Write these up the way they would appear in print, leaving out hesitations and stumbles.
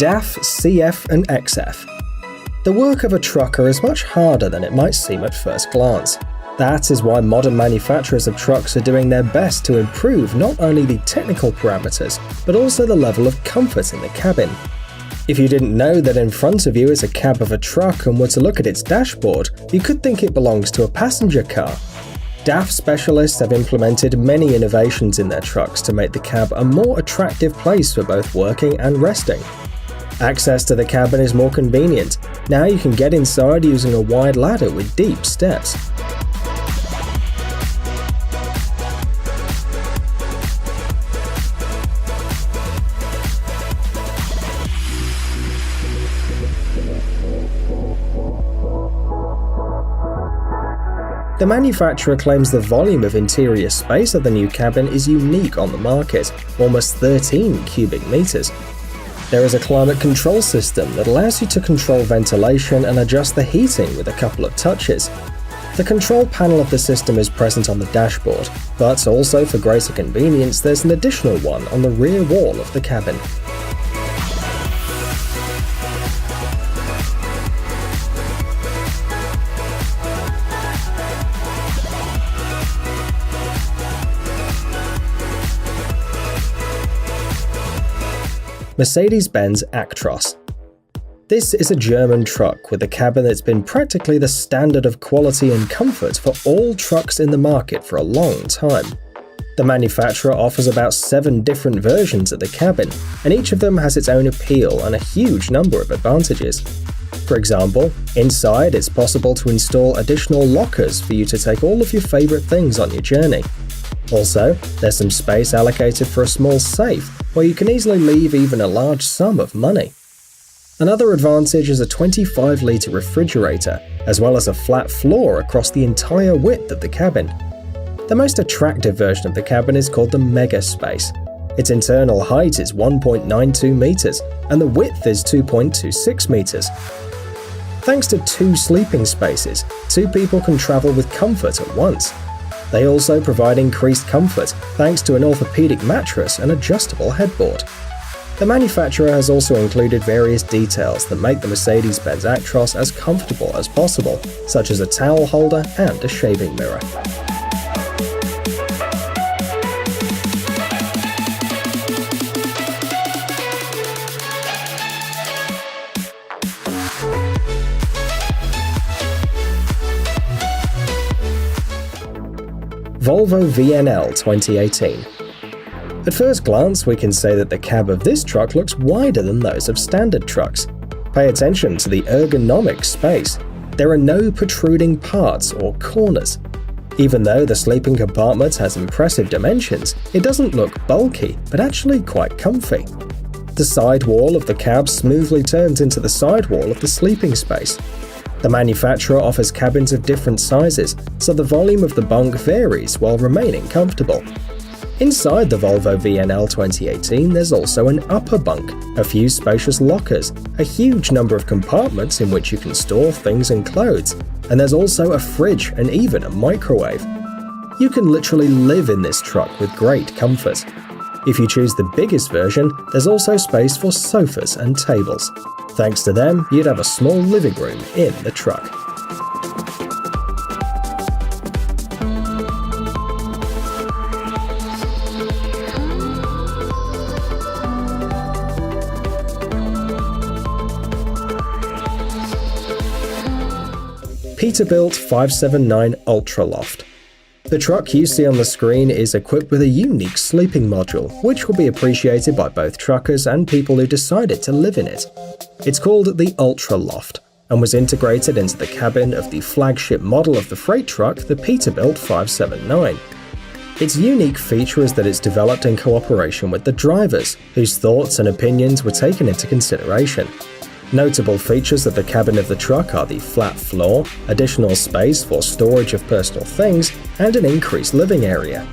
DAF, CF and XF. The work of a trucker is much harder than it might seem at first glance. That is why modern manufacturers of trucks are doing their best to improve not only the technical parameters, but also the level of comfort in the cabin. If you didn't know that in front of you is a cab of a truck and were to look at its dashboard, you could think it belongs to a passenger car. DAF specialists have implemented many innovations in their trucks to make the cab a more attractive place for both working and resting. Access to the cabin is more convenient. Now you can get inside using a wide ladder with deep steps. The manufacturer claims the volume of interior space of the new cabin is unique on the market, almost 13 cubic meters. There is a climate control system that allows you to control ventilation and adjust the heating with a couple of touches. The control panel of the system is present on the dashboard, but also for greater convenience there's an additional one on the rear wall of the cabin. Mercedes-Benz Actros. This is a German truck with a cabin that's been practically the standard of quality and comfort for all trucks in the market for a long time. The manufacturer offers about 7 different versions of the cabin, and each of them has its own appeal and a huge number of advantages. For example, inside it's possible to install additional lockers for you to take all of your favorite things on your journey. Also, there's some space allocated for a small safe, where you can easily leave even a large sum of money. Another advantage is a 25-litre refrigerator, as well as a flat floor across the entire width of the cabin. The most attractive version of the cabin is called the Mega Space. Its internal height is 1.92 meters, and the width is 2.26 meters. Thanks to 2 sleeping spaces, 2 people can travel with comfort at once. They also provide increased comfort thanks to an orthopedic mattress and adjustable headboard. The manufacturer has also included various details that make the Mercedes-Benz Actros as comfortable as possible, such as a towel holder and a shaving mirror. Volvo VNL 2018. At first glance, we can say that the cab of this truck looks wider than those of standard trucks. Pay attention to the ergonomic space. There are no protruding parts or corners. Even though the sleeping compartment has impressive dimensions, it doesn't look bulky, but actually quite comfy. The side wall of the cab smoothly turns into the side wall of the sleeping space. The manufacturer offers cabins of different sizes, so the volume of the bunk varies while remaining comfortable. Inside the Volvo VNL 2018, there's also an upper bunk, a few spacious lockers, a huge number of compartments in which you can store things and clothes, and there's also a fridge and even a microwave. You can literally live in this truck with great comfort. If you choose the biggest version, there's also space for sofas and tables. Thanks to them, you'd have a small living room in the truck. Peterbilt 579 Ultraloft. The truck you see on the screen is equipped with a unique sleeping module, which will be appreciated by both truckers and people who decided to live in it. It's called the Ultraloft, and was integrated into the cabin of the flagship model of the freight truck, the Peterbilt 579. Its unique feature is that it's developed in cooperation with the drivers, whose thoughts and opinions were taken into consideration. Notable features of the cabin of the truck are the flat floor, additional space for storage of personal things, and an increased living area.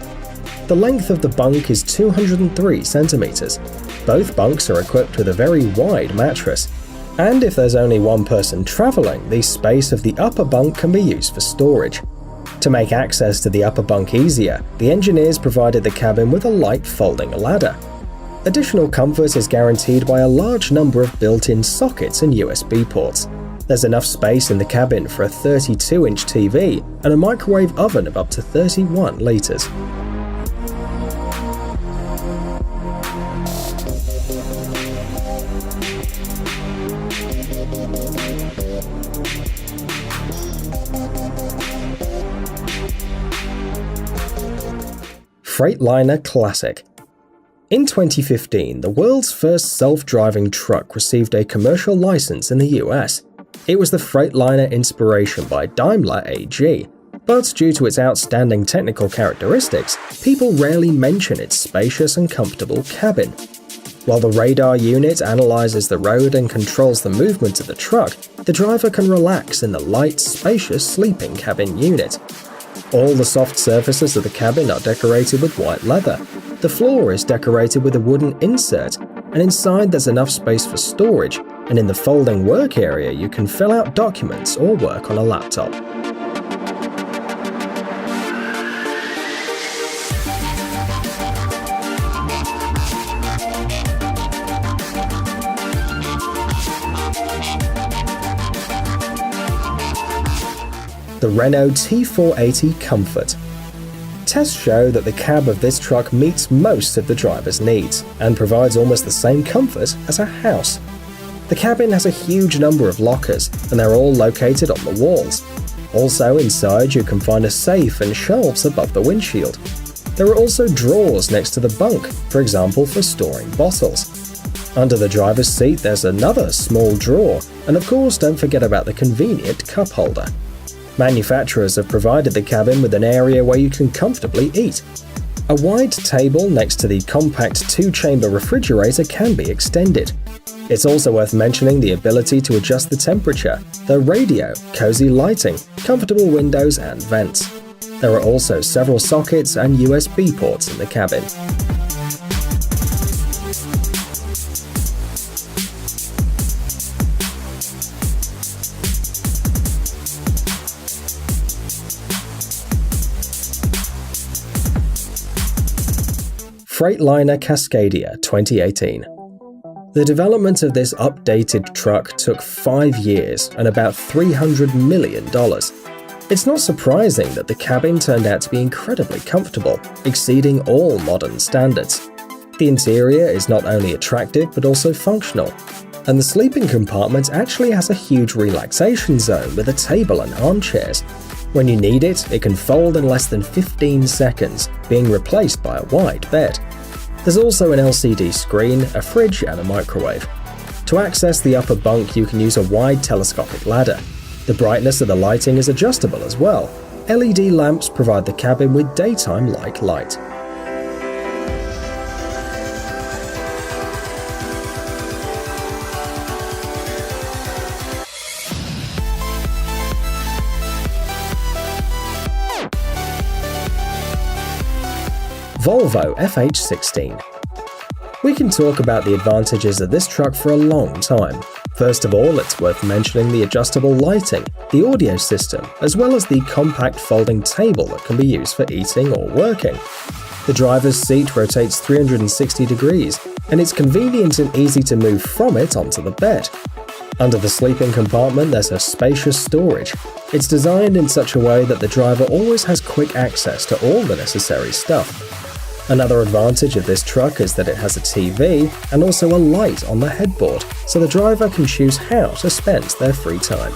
The length of the bunk is 203 centimeters. Both bunks are equipped with a very wide mattress. And if there's only one person traveling, the space of the upper bunk can be used for storage. To make access to the upper bunk easier, the engineers provided the cabin with a light folding ladder. Additional comfort is guaranteed by a large number of built-in sockets and USB ports. There's enough space in the cabin for a 32-inch TV and a microwave oven of up to 31 liters. Freightliner Classic. In 2015, the world's first self-driving truck received a commercial license in the US. It was the Freightliner Inspiration by Daimler AG, but due to its outstanding technical characteristics, people rarely mention its spacious and comfortable cabin. While the radar unit analyzes the road and controls the movement of the truck, the driver can relax in the light, spacious sleeping cabin unit. All the soft surfaces of the cabin are decorated with white leather. The floor is decorated with a wooden insert, and inside there's enough space for storage, and in the folding work area you can fill out documents or work on a laptop. The Renault T480 Comfort. Tests show that the cab of this truck meets most of the driver's needs and provides almost the same comfort as a house. The cabin has a huge number of lockers, and they're all located on the walls. Also inside you can find a safe and shelves above the windshield. There are also drawers next to the bunk, for example for storing bottles. Under the driver's seat there's another small drawer, and of course don't forget about the convenient cup holder. Manufacturers have provided the cabin with an area where you can comfortably eat. A wide table next to the compact two-chamber refrigerator can be extended. It's also worth mentioning the ability to adjust the temperature, the radio, cozy lighting, comfortable windows and vents. There are also several sockets and USB ports in the cabin. Freightliner Cascadia 2018. The development of this updated truck took 5 years and about $300 million. It's not surprising that the cabin turned out to be incredibly comfortable, exceeding all modern standards. The interior is not only attractive but also functional, and the sleeping compartment actually has a huge relaxation zone with a table and armchairs. When you need it, it can fold in less than 15 seconds, being replaced by a wide bed. There's also an LCD screen, a fridge and a microwave. To access the upper bunk you can use a wide telescopic ladder. The brightness of the lighting is adjustable as well. LED lamps provide the cabin with daytime-like light. Volvo FH16. We can talk about the advantages of this truck for a long time. First of all, it's worth mentioning the adjustable lighting, the audio system, as well as the compact folding table that can be used for eating or working. The driver's seat rotates 360 degrees, and it's convenient and easy to move from it onto the bed. Under the sleeping compartment there's a spacious storage. It's designed in such a way that the driver always has quick access to all the necessary stuff. Another advantage of this truck is that it has a TV and also a light on the headboard, so the driver can choose how to spend their free time.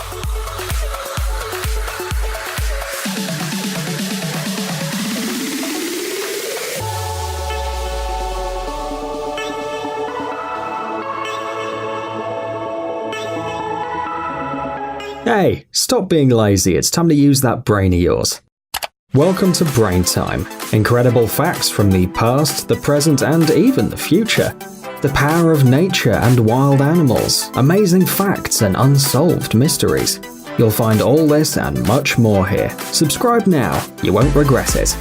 Hey, stop being lazy, it's time to use that brain of yours. Welcome to Brain Time. Incredible facts from the past, the present, and even the future. The power of nature and wild animals, amazing facts and unsolved mysteries. You'll find all this and much more here. Subscribe now, you won't regret it.